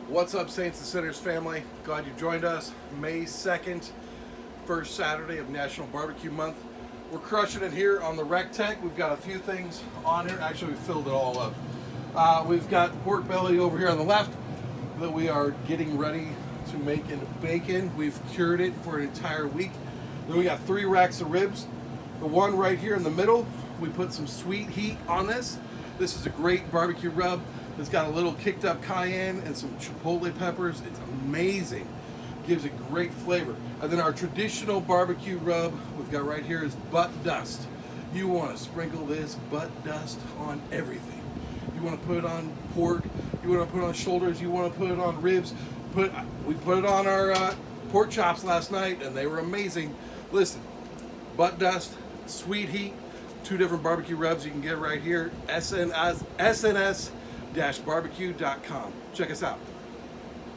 What's up, Saints and Sinners family? Glad you joined us. May 2nd, first Saturday of National Barbecue Month. We're crushing it here on the RecTec. We've got a few things on here. Actually, we filled it all up. We've got pork belly over here on the left that we are getting ready to make into bacon. We've cured it for an entire week. Then we got 3 racks of ribs. The one right here in the middle, we put some Sweet Heat on this. This is a great barbecue rub. It's got a little kicked up cayenne and some chipotle peppers. It's amazing. Gives it great flavor. And then our traditional barbecue rub we've got right here is butt dust. You want to sprinkle this butt dust on everything. You want to put it on pork. You want to put it on shoulders. You want to put it on ribs. We put it on our pork chops last night, and they were amazing. Listen, butt dust, Sweet Heat, 2 different barbecue rubs you can get right here. SNS-barbecue.com. Check us out.